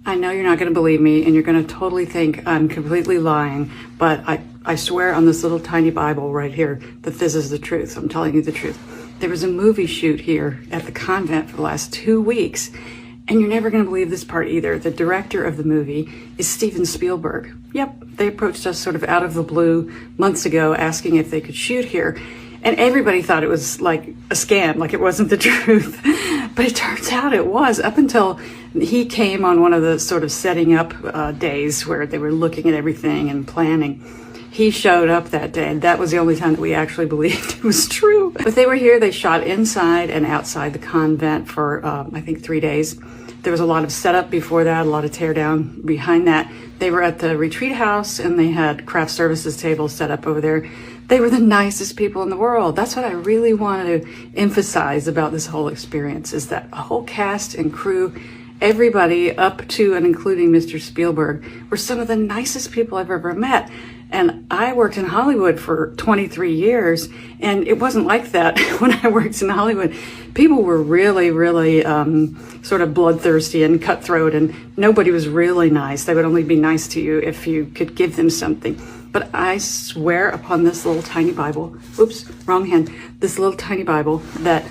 I know you're not going to believe me, and you're going to totally think I'm completely lying, but I swear on this little tiny Bible right here that this is the truth. I'm telling you the truth. There was a movie shoot here at the convent for the last 2 weeks, and you're never going to believe this part either. The director of the movie is Steven Spielberg. Yep, they approached us sort of out of the blue months ago asking if they could shoot here. And everybody thought it was like a scam, like it wasn't the truth. But it turns out it was, up until he came on one of the sort of setting up days where they were looking at everything and planning. He showed up that day, and that was the only time that we actually believed it was true. But they were here, they shot inside and outside the convent for, I think, 3 days. There was a lot of setup before that, a lot of tear down behind that. They were at the retreat house, and they had craft services tables set up over there. They were the nicest people in the world. That's what I really wanted to emphasize about this whole experience, is that a whole cast and crew, everybody up to and including Mr. Spielberg, were some of the nicest people I've ever met. And I worked in Hollywood for 23 years, and it wasn't like that when I worked in Hollywood. People were really, really sort of bloodthirsty and cutthroat, and nobody was really nice. They would only be nice to you if you could give them something. But I swear upon this little tiny Bible, oops, wrong hand, this little tiny Bible, that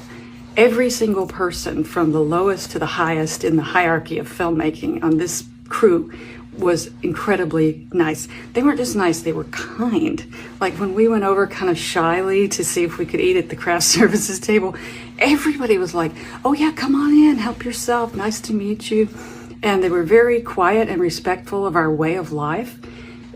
every single person from the lowest to the highest in the hierarchy of filmmaking on this crew was incredibly nice. They weren't just nice, they were kind. Like when we went over kind of shyly to see if we could eat at the craft services table, everybody was like, oh yeah, come on in, help yourself, nice to meet you. And they were very quiet and respectful of our way of life.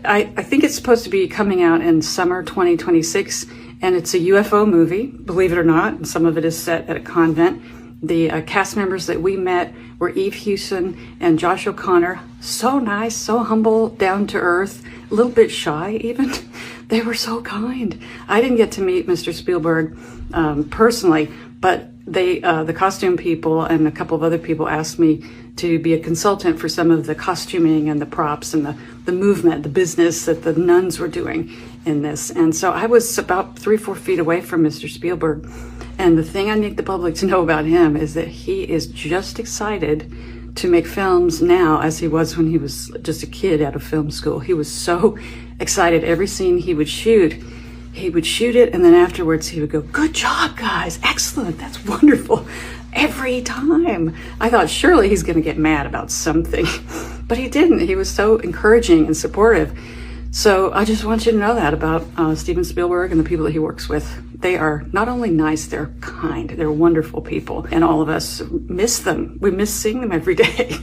I think it's supposed to be coming out in summer 2026, and it's a UFO movie, believe it or not, and some of it is set at a convent. The cast members that we met were Eve Hewson and Josh O'Connor. So nice, so humble, down to earth, a little bit shy even. They were so kind. I didn't get to meet Mr. Spielberg personally, but they, the costume people and a couple of other people asked me to be a consultant for some of the costuming and the props and the movement, the business that the nuns were doing in this. And so I was about 3-4 feet away from Mr. Spielberg. And the thing I need the public to know about him is that he is just excited to make films now as he was when he was just a kid out of film school. He was so excited. Every scene he would shoot it, and then afterwards he would go, good job, guys, excellent, that's wonderful, every time. I thought surely he's gonna get mad about something, but he didn't. He was so encouraging and supportive. So I just want you to know that about Steven Spielberg and the people that he works with. They are not only nice, they're kind, they're wonderful people, and all of us miss them. We miss seeing them every day.